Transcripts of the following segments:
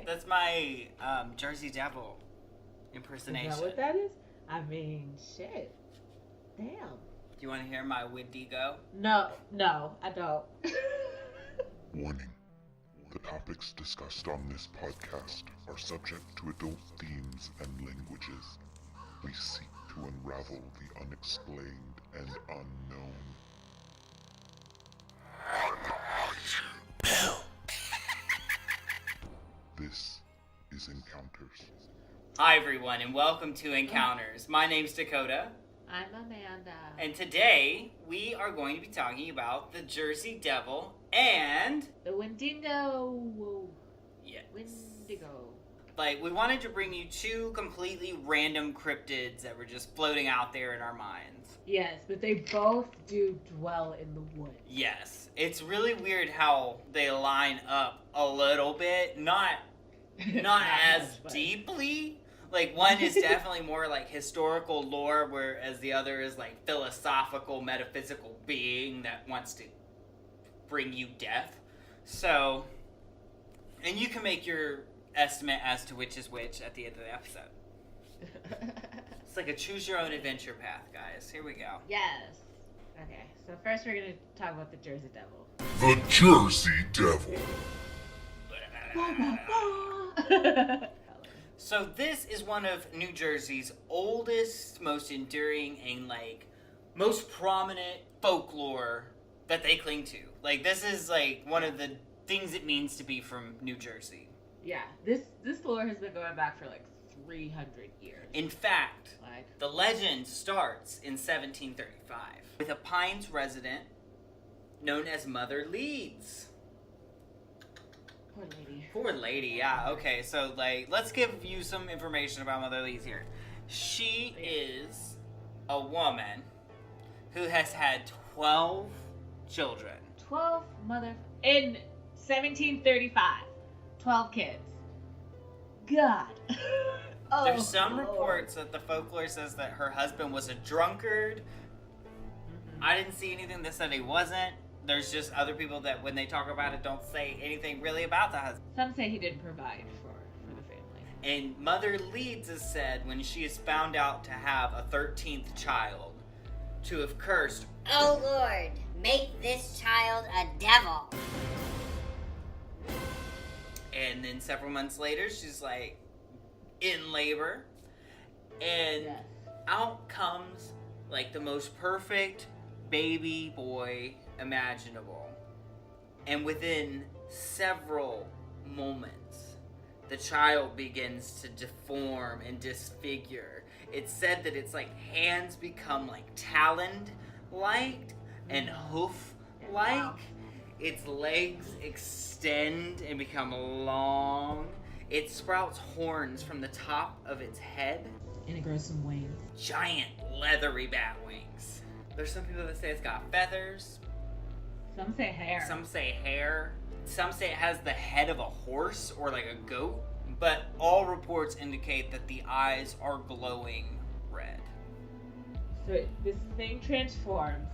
That's my Jersey Devil impersonation. Is that what that is? I mean, shit. Damn. Do you want to hear my Wendigo? No, I don't. Warning. The topics discussed on this podcast are subject to adult themes and languages. We seek to unravel the unexplained and unknown. This is Encounters. Hi everyone and welcome to Encounters. My name's Dakota. I'm Amanda. And today we are going to be talking about the Jersey Devil and... the Wendigo. Yes. Wendigo. Like, we wanted to bring you two completely random cryptids that were just floating out there in our minds. Yes, but they both do dwell in the woods. Yes. It's really weird how they line up a little bit. Not as deeply. Like, one is definitely more like historical lore, whereas the other is like philosophical, metaphysical being that wants to bring you death. So, and you can make your estimate as to which is which at the end of the episode. It's like a choose your own adventure path, guys. Here we go. Yes. Okay, so first we're going to talk about the Jersey Devil. The Jersey Devil. So this is one of New Jersey's oldest, most enduring, and like most prominent folklore that they cling to. Like, this is like one of the things it means to be from New Jersey. Yeah, this lore has been going back for like 300 years. In fact, the legend starts in 1735 with a Pines resident known as Mother Leeds. Poor lady. Poor lady, yeah. Okay, so like, let's give you some information about Mother Leeds here. She is a woman who has had 12 children. 12 in 1735. 12 kids. God. Oh, There's some Lord. reports that the folklore says that her husband was a drunkard. Mm-hmm. I didn't see anything that said he wasn't. There's just other people that when they talk about it don't say anything really about the husband. Some say he didn't provide for the family. And Mother Leeds is said when she is found out to have a 13th child to have cursed, "Oh Lord, make this child a devil." and then several months later she's like in labor, and Yes. out comes like the most perfect baby boy imaginable. And within several moments, the child begins to deform and disfigure. It's said that it's like hands become like taloned-like and hoof-like. Its legs extend and become long. It sprouts horns from the top of its head. And it grows some wings. Giant leathery bat wings. There's some people that say it's got feathers. Some say hair. Some say hair. Some say it has the head of a horse or like a goat. But all reports indicate that the eyes are glowing red. So this thing transforms,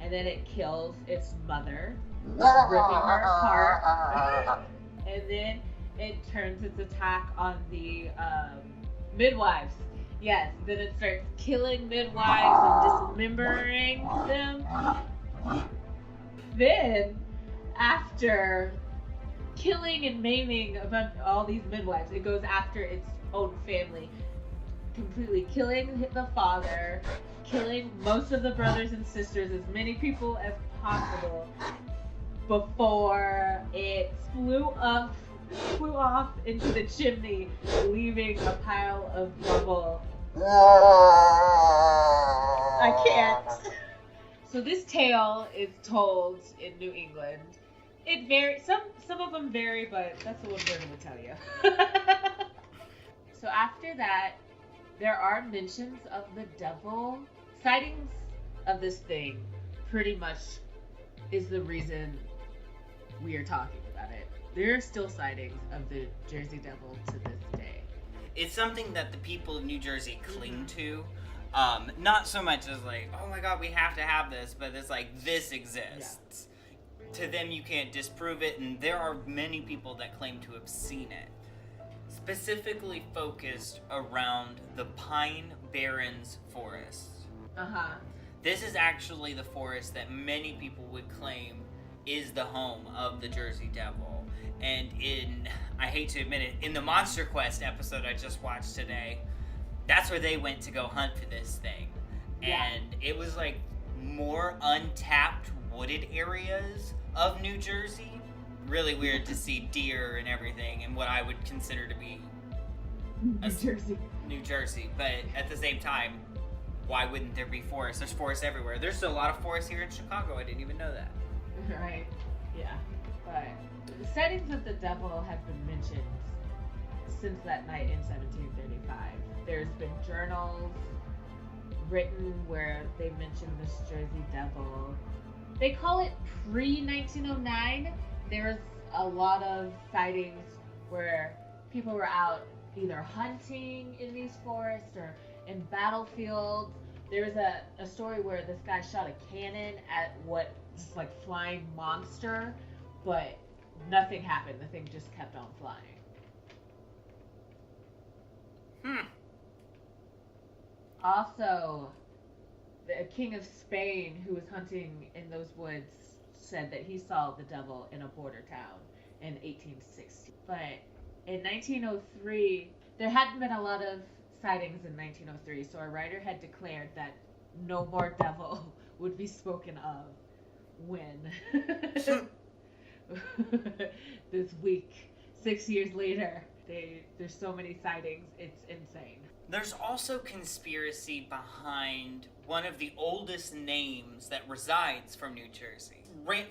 and then it kills its mother, ripping her apart. And then it turns its attack on the midwives. Yes, then it starts killing midwives and dismembering them. Then, after killing and maiming about all these midwives, it goes after its own family, completely killing the father, killing most of the brothers and sisters, as many people as possible, before it flew off into the chimney, leaving a pile of rubble. I can't. So this tale is told in New England. It varies. Some of them vary, but that's the one we're going to tell you. So after that, there are mentions of the devil. Sightings of this thing pretty much is the reason we are talking about it. There are still sightings of the Jersey Devil to this day. It's something that the people of New Jersey cling to. Not so much as like, oh my god, we have to have this, but it's like, this exists. Yeah. To them, you can't disprove it, and there are many people that claim to have seen it. specifically focused around the Pine Barrens forest. Uh-huh. This is actually the forest that many people would claim is the home of the Jersey Devil. And I hate to admit it, in the Monster Quest episode I just watched today, that's where they went to go hunt for this thing. Yeah. And it was like more untapped wooded areas of New Jersey. Really weird to see deer and everything in what I would consider to be New Jersey. But at the same time, why wouldn't there be forests? There's forests everywhere. There's a lot of forests here in Chicago. I didn't even know that. Right. Yeah. But the sightings of the devil have been mentioned since that night in 1735. There's been journals written where they mention this Jersey Devil. They call it pre-1909. There's a lot of sightings where people were out either hunting in these forests or in battlefields. There was a story where this guy shot a cannon at what this like flying monster, but nothing happened. The thing just kept on flying. Also, the king of Spain who was hunting in those woods said that he saw the devil in a border town in 1860. But in 1903, there hadn't been a lot of sightings in 1903, so a writer had declared that no more devil would be spoken of when this week, 6 years later, there's so many sightings, it's insane. There's also conspiracy behind one of the oldest names that resides from New Jersey.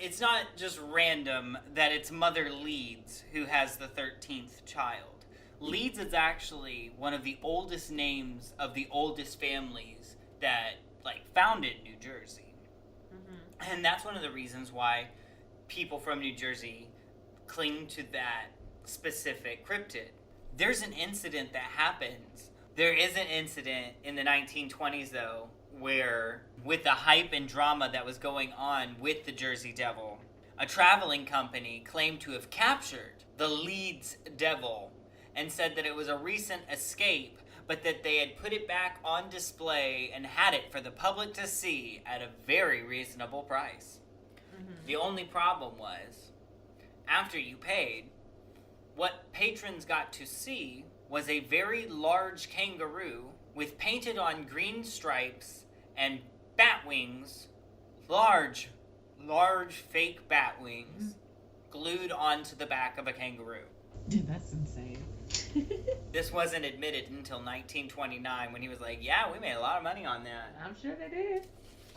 It's not just random that it's Mother Leeds who has the 13th child. Leeds is actually one of the oldest names of the oldest families that founded New Jersey. Mm-hmm. And that's one of the reasons why people from New Jersey cling to that specific cryptid. There's an incident that happens. There is an incident in the 1920s, though, where, with the hype and drama that was going on with the Jersey Devil, a traveling company claimed to have captured the Leeds Devil and said that it was a recent escape, but that they had put it back on display and had it for the public to see at a very reasonable price. Mm-hmm. The only problem was, after you paid, what patrons got to see was a very large kangaroo with painted on green stripes and bat wings, large fake bat wings, glued onto the back of a kangaroo. Dude, that's insane. This wasn't admitted until 1929 when he was like, yeah, we made a lot of money on that. I'm sure they did.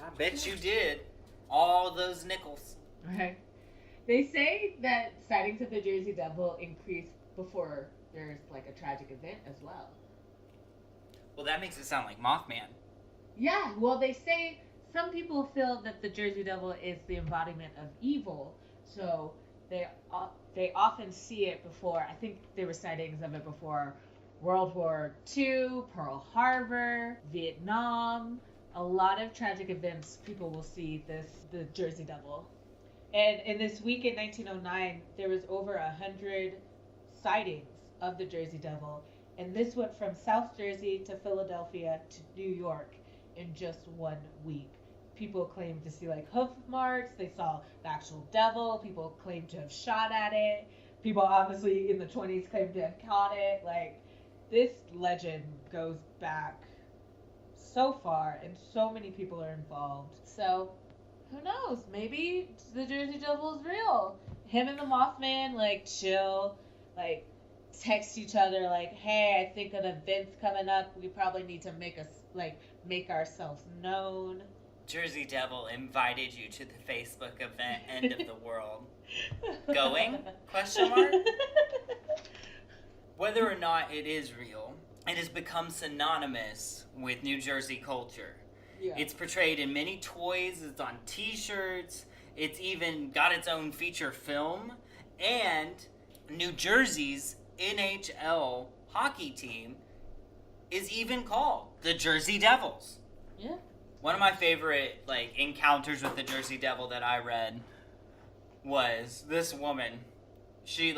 I bet you did. All those nickels. Right. They say that sightings of the Jersey Devil increase before there's a tragic event as well. Well, that makes it sound like Mothman. Yeah, well, they say some people feel that the Jersey Devil is the embodiment of evil, so they often see it before. I think there were sightings of it before World War II, Pearl Harbor, Vietnam. A lot of tragic events, people will see the Jersey Devil. And in this week in 1909, there was over 100 sightings of the Jersey Devil, and this went from South Jersey to Philadelphia to New York in just 1 week. People claimed to see hoof marks, they saw the actual devil, people claimed to have shot at it, people obviously in the 20s claimed to have caught it. This legend goes back so far, and so many people are involved. So, who knows? Maybe the Jersey Devil is real. Him and the Mothman, chill, text each other, hey, I think an event's coming up. We probably need to make ourselves known. Jersey Devil invited you to the Facebook event End of the World. Going? Question mark? Whether or not it is real, it has become synonymous with New Jersey culture. Yeah. It's portrayed in many toys, it's on t-shirts, it's even got its own feature film, and New Jersey's NHL hockey team is even called the Jersey Devils. Yeah. One of my favorite encounters with the Jersey Devil that I read was this woman. She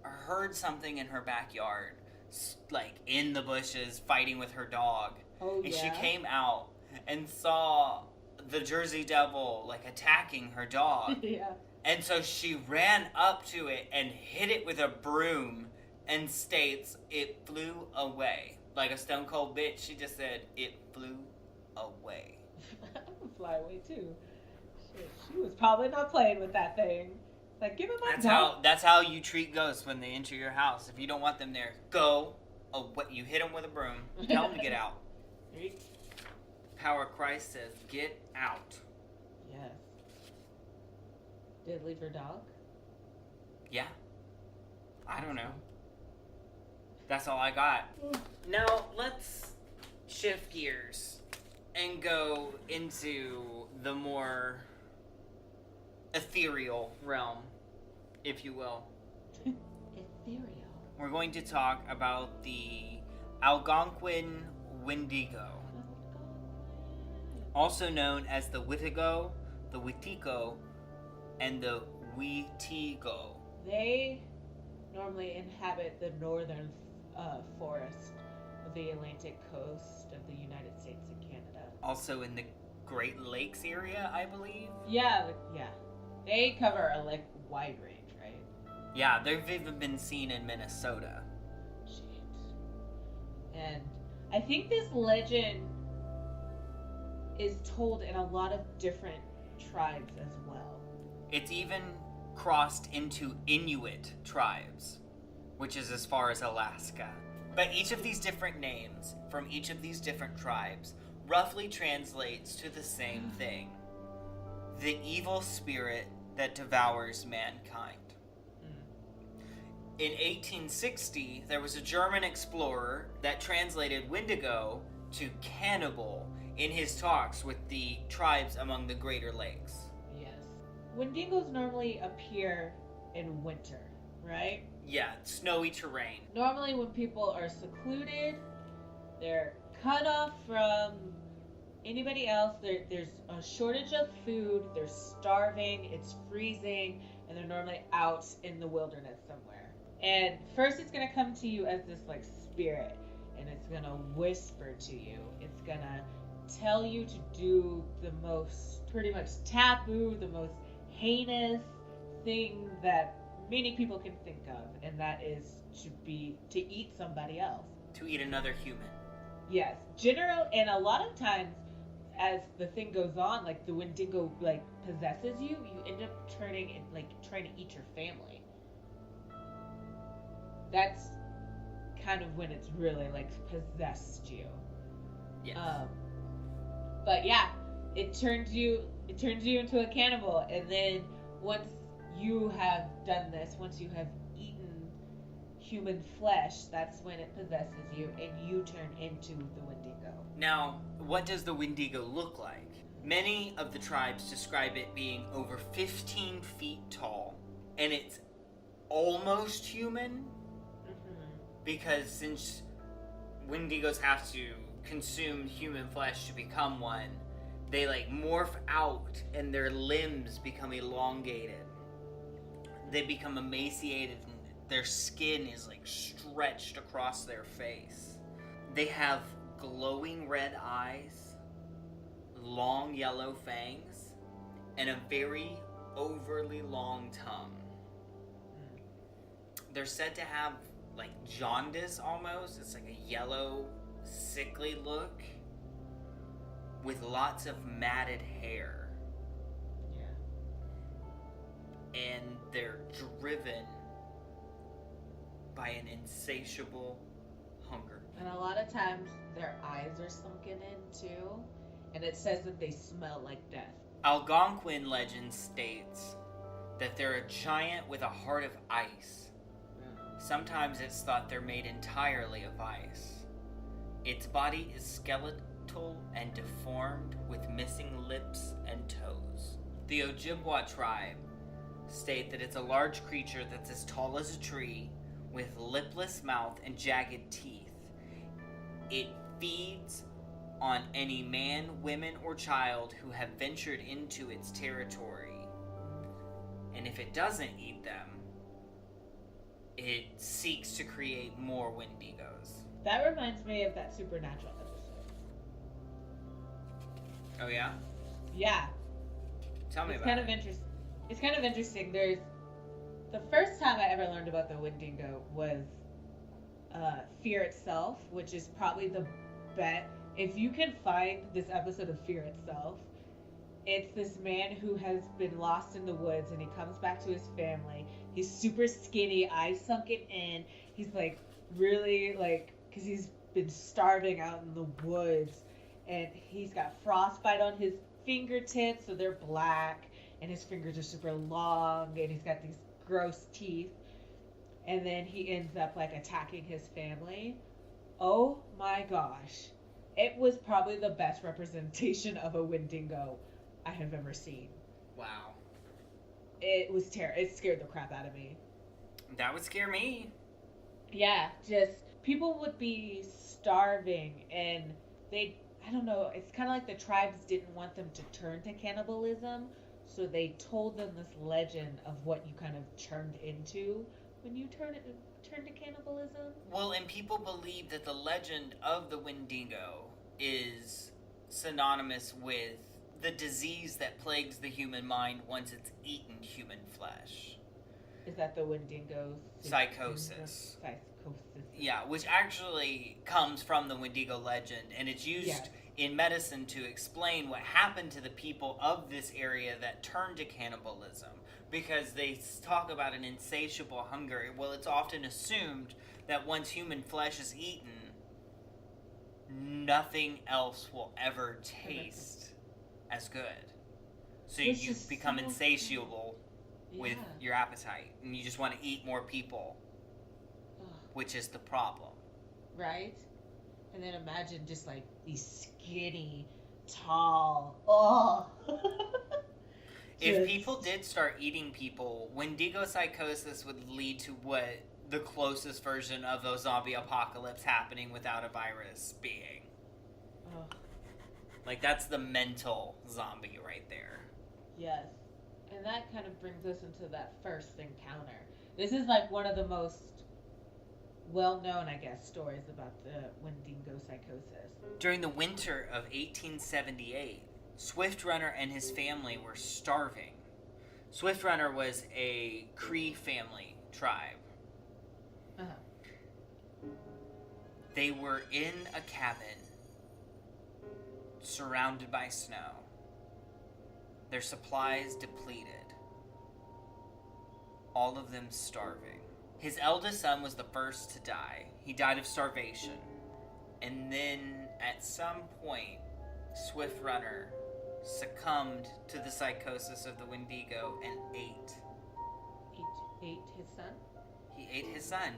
heard something in her backyard like in the bushes fighting with her dog. Oh, And yeah? she came out and saw the Jersey Devil like attacking her dog. Yeah. And so she ran up to it and hit it with a broom and states it flew away. Like a stone cold bitch, she just said it flew away. I would fly away too. Shit, she was probably not playing with that thing. Like, give it my dog. That's how you treat ghosts when they enter your house. If you don't want them there, go. You hit them with a broom. Tell them to get out. Power of Christ says, get out. Yes. Did it leave her dog? Yeah. I don't know. That's all I got. Now, let's shift gears and go into the more ethereal realm, if you will. Ethereal. We're going to talk about the Algonquian Wendigo, also known as the Witigo, the Witico, and the Witigo. They normally inhabit the northern forest of the Atlantic coast of the United States and Canada. Also in the Great Lakes area, I believe. Yeah. They cover a wide range, right? Yeah, they've even been seen in Minnesota. Shit. And I think this legend is told in a lot of different tribes as well. It's even crossed into Inuit tribes, which is as far as Alaska. But each of these different names from each of these different tribes roughly translates to the same thing: the evil spirit that devours mankind. In 1860, there was a German explorer that translated Wendigo to cannibal in his talks with the tribes among the Greater Lakes. Yes. Wendigos normally appear in winter, right? Yeah, snowy terrain. Normally when people are secluded, they're cut off from anybody else, there's a shortage of food, they're starving, it's freezing, and they're normally out in the wilderness somewhere. And first it's going to come to you as this spirit, and it's going to whisper to you. It's going to tell you to do the most pretty much taboo, the most heinous thing that many people can think of, and that is to eat somebody else. To eat another human. Yes, and a lot of times, as the thing goes on, the Wendigo possesses you, you end up turning and trying to eat your family. That's kind of when it's really possessed you. Yes. But yeah, it turns you into a cannibal, and then once you have done this, once you have eaten human flesh, that's when it possesses you and you turn into the Wendigo. Now, what does the Wendigo look like? Many of the tribes describe it being over 15 feet tall, and it's almost human, because since Wendigos have to consume human flesh to become one, they morph out and their limbs become elongated. They become emaciated and their skin is stretched across their face. They have glowing red eyes, long yellow fangs, and a very overly long tongue. They're said to have jaundice almost. It's a yellow, sickly look with lots of matted hair. Yeah. And they're driven by an insatiable hunger. And a lot of times their eyes are sunken in too, and it says that they smell like death. Algonquian legend states that they're a giant with a heart of ice. Sometimes it's thought they're made entirely of ice. Its body is skeletal and deformed with missing lips and toes. The Ojibwa tribe state that it's a large creature that's as tall as a tree with lipless mouth and jagged teeth. It feeds on any man, women, or child who have ventured into its territory. And if it doesn't eat them, it seeks to create more Wendigos. That reminds me of that Supernatural episode. Oh yeah? Yeah. Tell me It's about kind of it. interesting. It's kind of interesting. There's the first time I ever learned about the Wendigo was Fear Itself, which is probably the best. If you can find this episode of Fear Itself, it's this man who has been lost in the woods and he comes back to his family. He's super skinny, eyes sunken in. He's like really like, because he's been starving out in the woods, and he's got frostbite on his fingertips, so they're black, and his fingers are super long, and he's got these gross teeth. And then he ends up like attacking his family. Oh my gosh. It was probably the best representation of a Wendigo I have ever seen. Wow. It was terrible. It scared the crap out of me. That would scare me. Yeah, just people would be starving and I don't know, it's kind of like the tribes didn't want them to turn to cannibalism, so they told them this legend of what you kind of turned into when you turn to cannibalism. Well, and people believe that the legend of the Wendigo is synonymous with the disease that plagues the human mind once it's eaten human flesh. Is that the Wendigo? Psychosis. Psychosis. Yeah, which actually comes from the Wendigo legend, and it's used in medicine to explain what happened to the people of this area that turned to cannibalism, because they talk about an insatiable hunger. Well, it's often assumed that once human flesh is eaten, nothing else will ever taste as good. So Which you is become so insatiable with Yeah. your appetite, and you just want to eat more people, Ugh. which is the problem. Right? And then imagine just like these skinny, tall. Oh. If people did start eating people, Wendigo psychosis would lead to what the closest version of a zombie apocalypse happening without a virus being. Ugh. Like, that's the mental zombie right there. Yes. And that kind of brings us into that first encounter. This is like one of the most well-known, I guess, stories about the Wendigo psychosis. During the winter of 1878, Swift Runner and his family were starving. Swift Runner was a Cree family tribe. Uh-huh. They were in a cabin surrounded by snow. Their supplies depleted. All of them starving. His eldest son was the first to die. He died of starvation. And then, at some point, Swift Runner succumbed to the psychosis of the Wendigo and ate. Ate his son? He ate his son.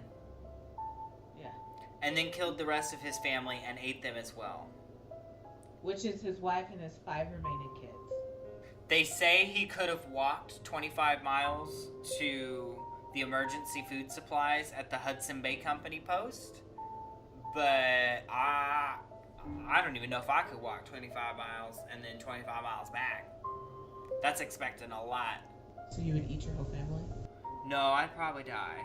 Yeah. And then killed the rest of his family and ate them as well. Which is his wife and his 5 remaining kids. They say he could have walked 25 miles to the emergency food supplies at the Hudson Bay Company post, but I don't even know if I could walk 25 miles and then 25 miles back. That's expecting a lot. So you would eat your whole family? No, I'd probably die.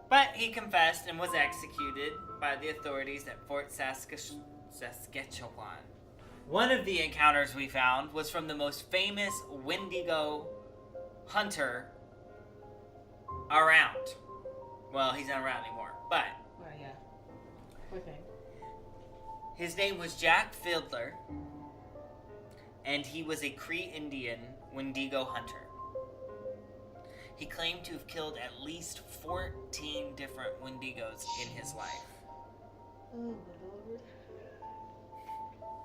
But he confessed and was executed by the authorities at Fort Saskatchewan. One of the encounters we found was from the most famous Wendigo hunter around. Well, he's not around anymore, but Well, yeah. Poor thing. his name was Jack Fiddler, and he was a Cree Indian Wendigo hunter. He claimed to have killed at least 14 different Wendigos in his life. Oh my lord.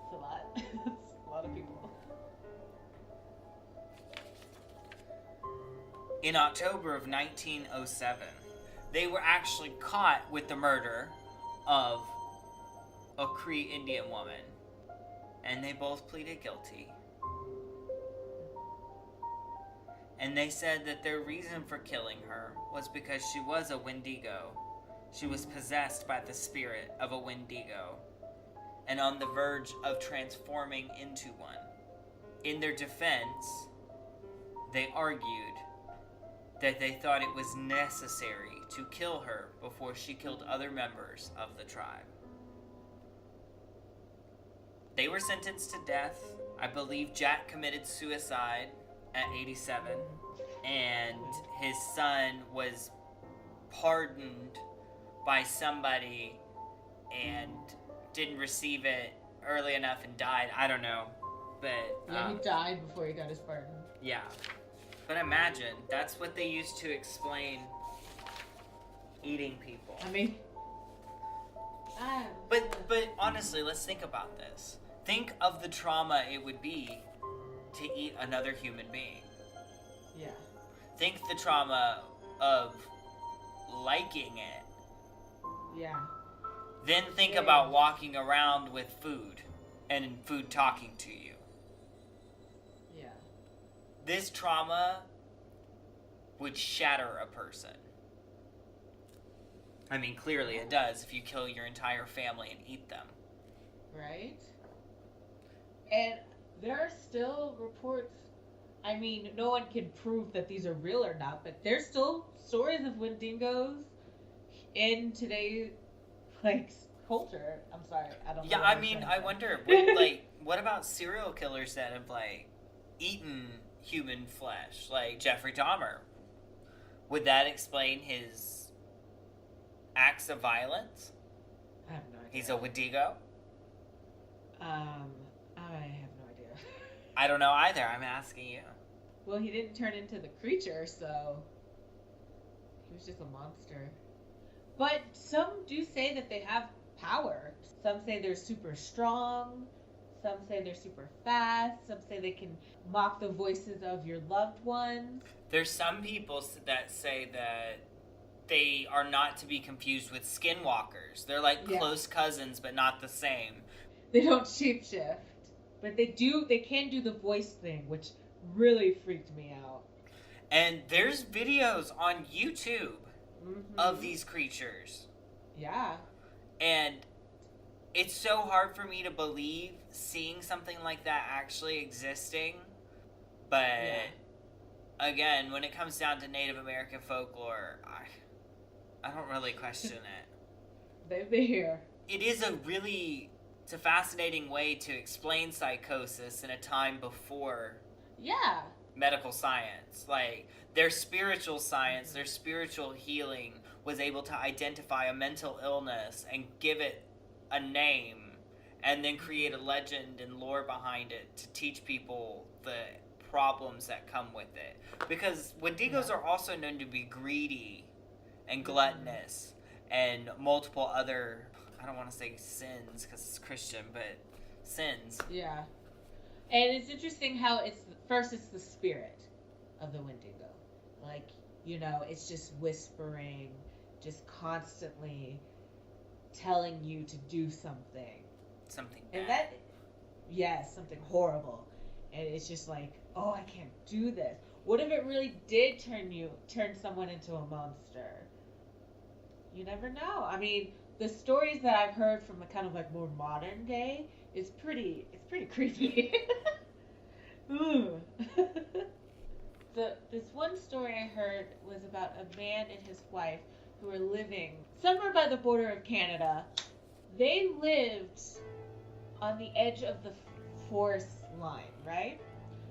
It's a lot. It's a lot of people. In October of 1907, they were actually caught with the murder of a Cree Indian woman, and they both pleaded guilty. And they said that their reason for killing her was because she was a Wendigo. She was possessed by the spirit of a Wendigo and on the verge of transforming into one. In their defense, they argued that they thought it was necessary to kill her before she killed other members of the tribe. They were sentenced to death. I believe Jack committed suicide at 87, and his son was pardoned by somebody and didn't receive it early enough and died. I don't know, but Yeah, he died before he got his pardon. yeah. But imagine that's what they used to explain eating people. I mean, But honestly, let's think about this. Think of the trauma it would be to eat another human being. yeah. Think the trauma of liking it. Yeah. Then think Yeah. about walking around with food and food talking to you. Yeah. This trauma would shatter a person. I mean, clearly it does if you kill your entire family and eat them. Right? And there are still reports. I mean, no one can prove that these are real or not, but there's still stories of Wendigos in today's culture. I'm sorry, I don't know. Yeah, what I I'm mean, trying to I say. wonder, what about serial killers that have, eaten human flesh? Like Jeffrey Dahmer. Would that explain his acts of violence? I have no idea. He's a Wendigo? I have no idea. I don't know either, I'm asking you. Well, he didn't turn into the creature, so he was just a monster. But some do say that they have power. Some say they're super strong. Some say they're super fast. Some say they can mock the voices of your loved ones. There's some people that say that they are not to be confused with skinwalkers. They're like Yeah. close cousins, but not the same. They don't shapeshift. But they can do the voice thing, which really freaked me out. And there's videos on YouTube Mhm. of these creatures. Yeah. And it's so hard for me to believe seeing something like that actually existing. But Yeah. again, when it comes down to Native American folklore, I don't really question it. They're there. It is it's a fascinating way to explain psychosis in a time before Yeah. medical science. Like, their spiritual science, their spiritual healing was able to identify a mental illness and give it a name and then create a legend and lore behind it to teach people the problems that come with it. Because Wendigos are also known to be greedy and gluttonous and multiple other, I don't want to say sins because it's Christian, but sins. Yeah. And it's interesting how it's the spirit of the Wendigo. It's just whispering, just constantly telling you to do something. Something And bad. something horrible. And it's just like, oh, I can't do this. What if it really did turn someone into a monster? You never know. I mean, the stories that I've heard from a kind of more modern day is pretty creepy. Ooh. This one story I heard was about a man and his wife who were living somewhere by the border of Canada. They lived on the edge of the forest line, right?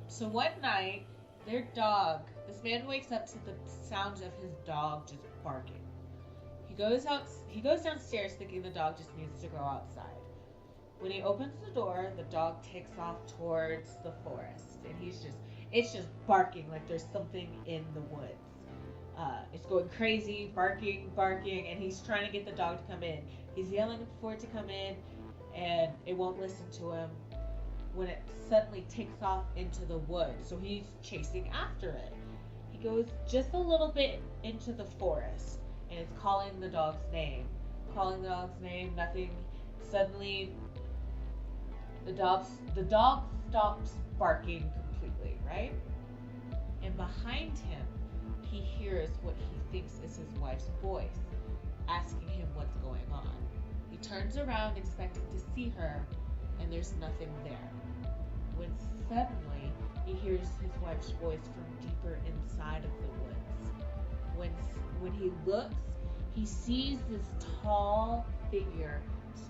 So one night, this man wakes up to the sounds of his dog just barking. He goes downstairs thinking the dog just needs to go outside. When he opens the door, the dog takes off towards the forest, and it's just barking like there's something in the woods. It's going crazy, barking, and he's trying to get the dog to come in. He's yelling for it to come in, and it won't listen to him when it suddenly takes off into the woods. So he's chasing after it. He goes just a little bit into the forest, and it's calling the dog's name. Nothing. Suddenly, the dog stops barking completely, right? And behind him, he hears what he thinks is his wife's voice, asking him what's going on. He turns around expecting to see her, and there's nothing there. When suddenly, he hears his wife's voice from deeper inside of the woods. When he looks, he sees this tall figure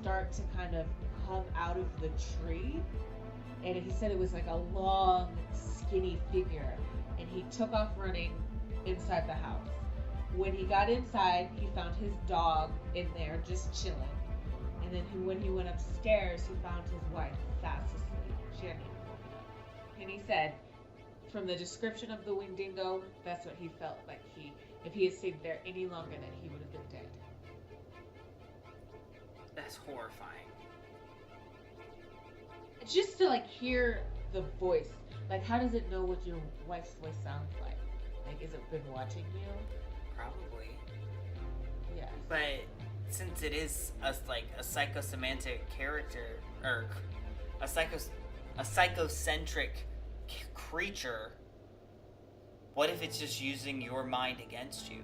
start to kind of come out of the tree. And he said it was like a long, skinny figure. And he took off running inside the house. When he got inside, he found his dog in there just chilling. And then when he went upstairs, he found his wife fast asleep. She hadn't even woken up. And he said, from the description of the Wendigo, that's what he felt like. If he had stayed there any longer, then he would have been dead. That's horrifying. Just to like hear the voice. Like, how does it know what your wife's voice sounds like? Like, has it been watching you? Probably. Yes. But since it is a psychosemantic character, or a psychocentric creature, what if it's just using your mind against you?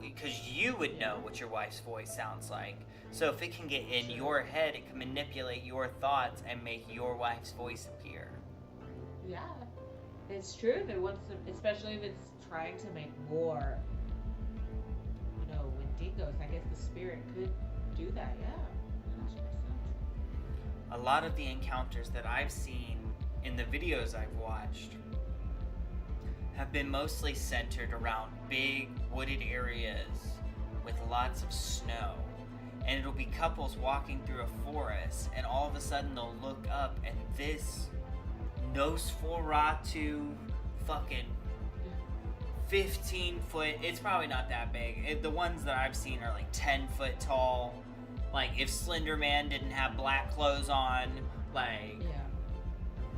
Because you would know what your wife's voice sounds like. So if it can get in your head, it can manipulate your thoughts and make your wife's voice appear. Yeah, it's true. If it wants to, especially if it's trying to make more, Wendigos. I guess the spirit could do that. Yeah, 100%. A lot of the encounters that I've seen in the videos I've watched have been mostly centered around big wooded areas with lots of snow. And it'll be couples walking through a forest, and all of a sudden they'll look up, and this Nosferatu fucking 15-foot, it's probably not that big. The ones that I've seen are like 10 foot tall. Like if Slender Man didn't have black clothes on,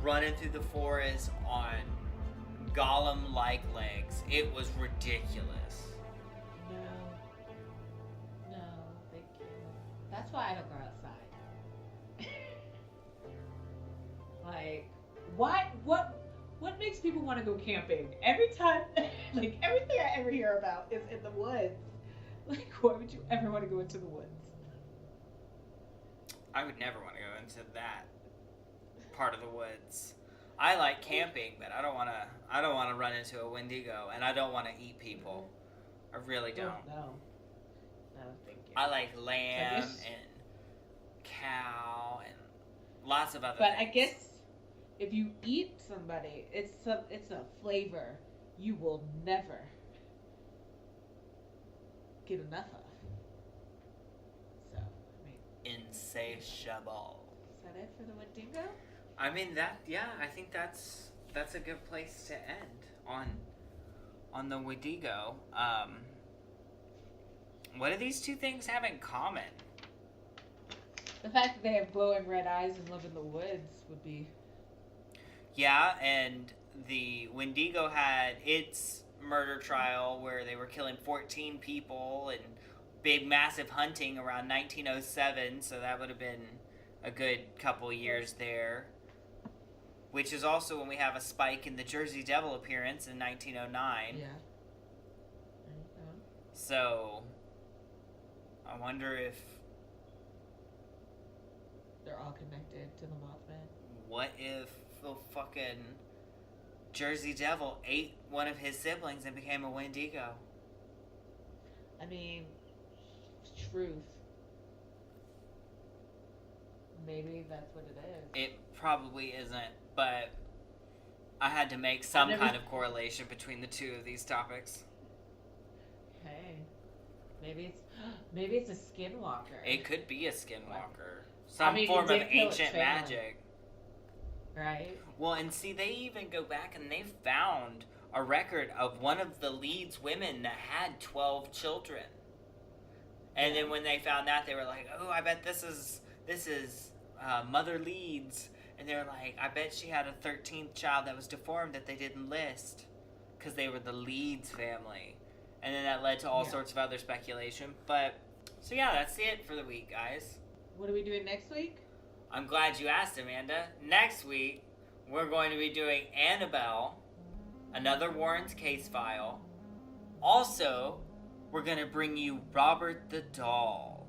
running through the forest on Gollum-like legs. It was ridiculous. No, thank you. That's why I don't go outside. Like, why? What makes people want to go camping? Every time, like everything I ever hear about is in the woods. Like, why would you ever want to go into the woods? I would never want to go into that part of the woods. I like camping, but I don't want to run into a Wendigo, and I don't want to eat people. I really don't. No, thank you. I like lamb and cow and lots of other But things. I guess if you eat somebody, it's a flavor you will never get enough of. So, I mean, insatiable. Is that it for the Wendigo? I mean I think that's a good place to end on the Wendigo. What do these two things have in common? The fact that they have glowing red eyes and live in the woods would be... Yeah, and the Wendigo had its murder trial where they were killing 14 people and big massive hunting around 1907, so that would have been a good couple years there. Which is also when we have a spike in the Jersey Devil appearance in 1909. Yeah. So, I wonder if... they're all connected to the Mothman. What if the fucking Jersey Devil ate one of his siblings and became a Wendigo? I mean, truth. Maybe that's what it is. It probably isn't, but I had to make some kind of correlation between the two of these topics. Hey, maybe it's a skinwalker. It could be a skinwalker. Some form of ancient magic. Right? Well, and see, they even go back and they found a record of one of the Leeds women that had 12 children. And then when they found that, they were like, oh, I bet this is Mother Leeds. And they were like, I bet she had a 13th child that was deformed that they didn't list. Because they were the Leeds family. And then that led to all sorts of other speculation. But, so yeah, that's it for the week, guys. What are we doing next week? I'm glad you asked, Amanda. Next week, we're going to be doing Annabelle, another Warren's case file. Also, we're going to bring you Robert the Doll.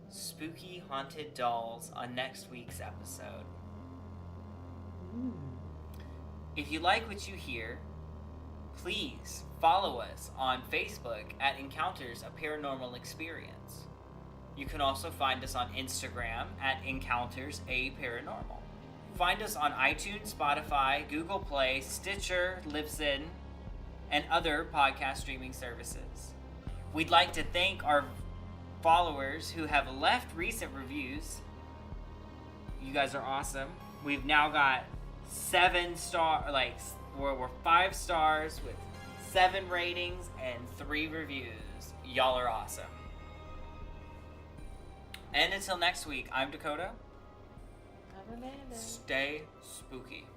Spooky haunted dolls on next week's episode. If you like what you hear, please follow us on Facebook at Encounters a Paranormal Experience. You can also find us on Instagram at Encounters a Paranormal. Find us on iTunes, Spotify, Google Play, Stitcher, Libsyn, and other podcast streaming services. We'd like to thank our followers who have left recent reviews. You guys are awesome. We've now got 7 star, we're 5 stars with 7 ratings and 3 reviews. Y'all are awesome. And until next week, I'm Dakota. I'm Amanda. Stay spooky.